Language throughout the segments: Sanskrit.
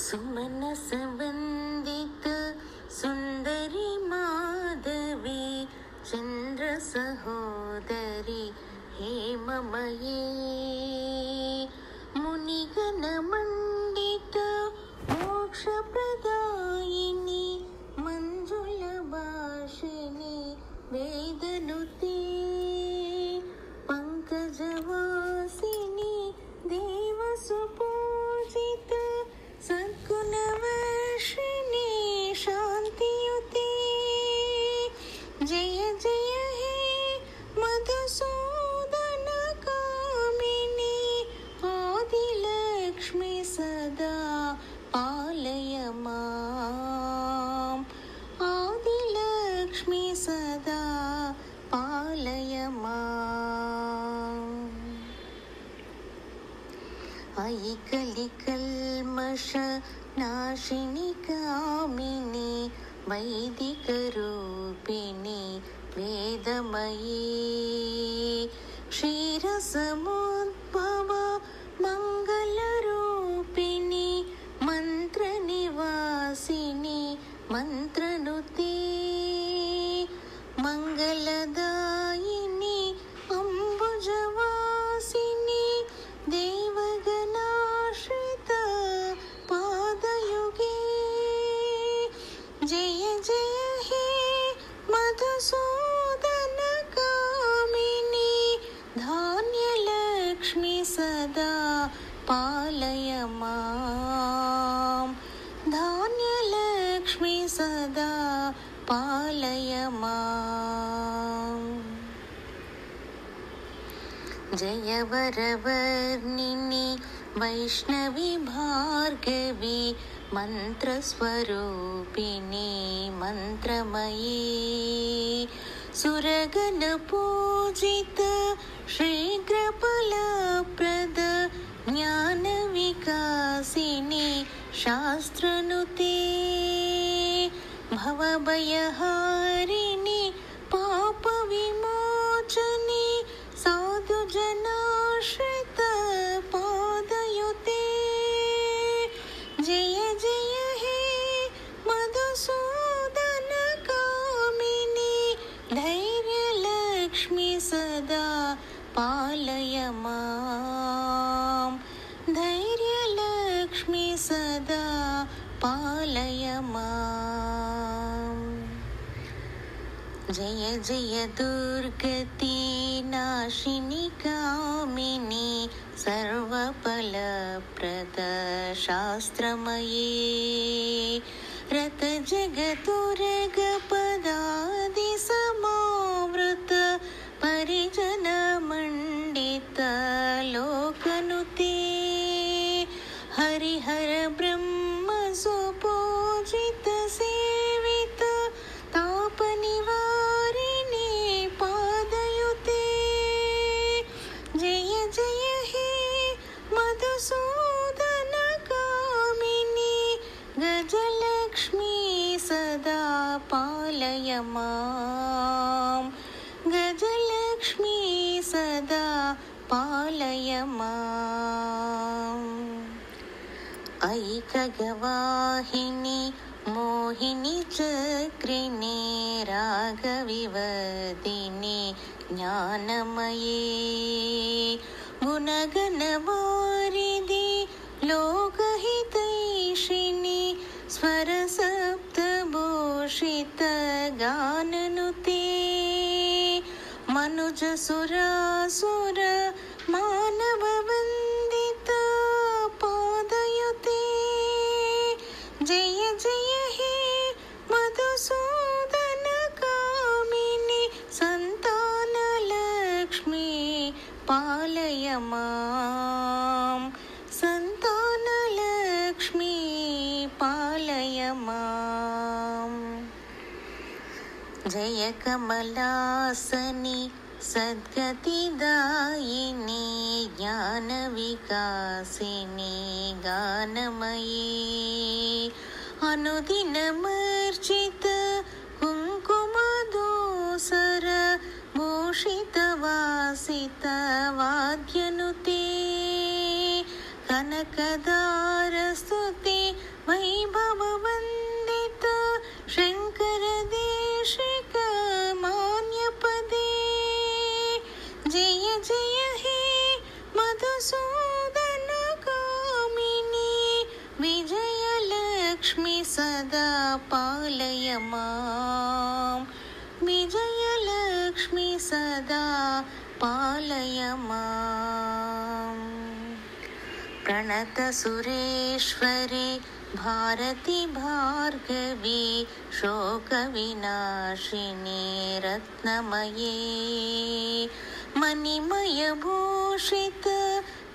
सुमनस वंदित सुंदरी माधवी चंद्र सहोदरी हेममयी मुनिगण मंडित मोक्ष प्रदायिनी मंजुल भाषिणी वेदनुते पंकजवासिनी देवसुपूजित सद्गुणवर्षिणी शांतियुते जय जय हे मधुसूदन कामिनी आदिलक्ष्मी सदा पालय माम् आदिलक्ष्मी सदा पालय माम् अयि कलिकल्मष नाशिनी कामिनी वैदिकरूपिणी वेदमयी क्षीरसमुद्भव मङ्गलरूपिणी मन्त्रनिवासिनी मन्त्रनुते मङ्गलदायिनी अम्बुजवासिनी देवगणाश्रित पादयुगे जय जय हे मधुसूदन कामिनी धान्यलक्ष्मी सदा पालय माम् धान्यलक्ष्मी सदा पालय माम् जय वरवर्णिनी वैष्णवी भार्गवी मन्त्रस्वरूपिणी मन्त्रमयी सुरगणपूजित शीघ्रफलप्रद ज्ञानविकासिनी शास्त्रनुते भवभयहारिणी पापविमोचनी साधुजनाश्रित पादयुते जय जय हे मधुसूदन कामिनी धैर्यलक्ष्मी सदा पालय माम् धैर्यलक्ष्मी सदा पालय माम् जय जय दुर्गति नाशिनी कामिनी सर्वफलप्रद शास्त्रमयी रतजगतुरग पदादि समावृत परिजन मंडित लोकनुते हरिहर ब्रह्म सुपूजित सेवित तापनिवारिणी पादयुते जय जय हे मधुसूदन कामिनी गजलक्ष्मी सदा पालय माम् गजलक्ष्मी सदा पालय माम् अयि खगवाहिनी मोहिनी चक्रिणी रागविवर्धिनी ज्ञानमयी गुणगणवारिधि लोकहितैषिणी स्वरसप्तभूषित गाननुते मनुजसुरासुर मानववन्दित पादयुते जय जय हे मधुसूदन कामिनी संतानलक्ष्मी पालय माम् संतानलक्ष्मी पालय माम् जय कमलासनी सद्गतिदायिनी ज्ञानविकासिनी गानमयी अनुदिनमर्चित कुङ्कुमधूसर भूषितवासितवाद्यनुते कनकदारस्तुते वैभववन्दित शङ्करदेशिक मान्यपदे जय जय हे मधुसूदन कामिनी विजयलक्ष्मी सदा पालय मां विजयलक्ष्मी सदा पालय मां प्रणत सुरेश्वरी भारती भार्गवी शोकविनाशिनी रत्नमये मणिमयभूषित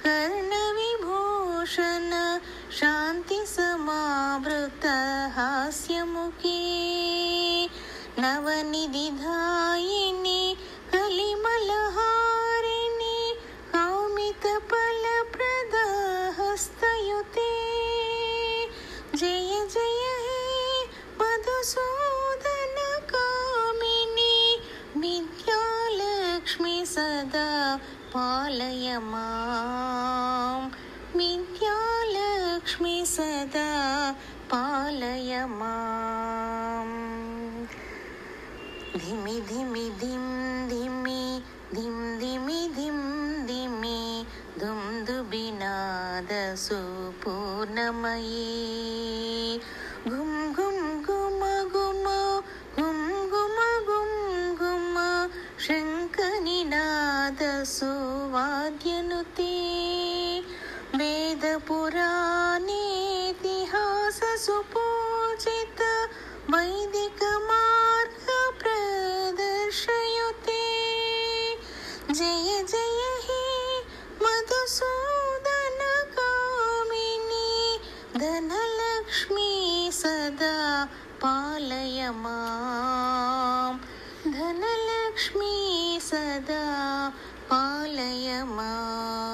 कर्णविभूषण शान्ति समावृत हास्यमुखे नवनिधिदायिनी कलिमलहारिणी कामितफलप्रद हस्तयुते जय जय हे मधुसूदन कामिनी विद्यालक्ष्मी सदा पालय मां विद्यालक्ष्मी सदा पालय मां धिमि धिमि धिम धिमि धिम धिमि धिम धिमि धुम दुबिनाद सुपूर्णमयी घुम घुम घुम घुम घुम घुम घुम घुम शङ्खनिनाद सुवाद्यनुते वेदपुराणेतिहास सुपूजित वैदिक मार्ग प्रदर्शयुते जय जय हे मधुसूदन कामिनी धनलक्ष्मी सदा पालय मां धनलक्ष्मी सदा पालय मां।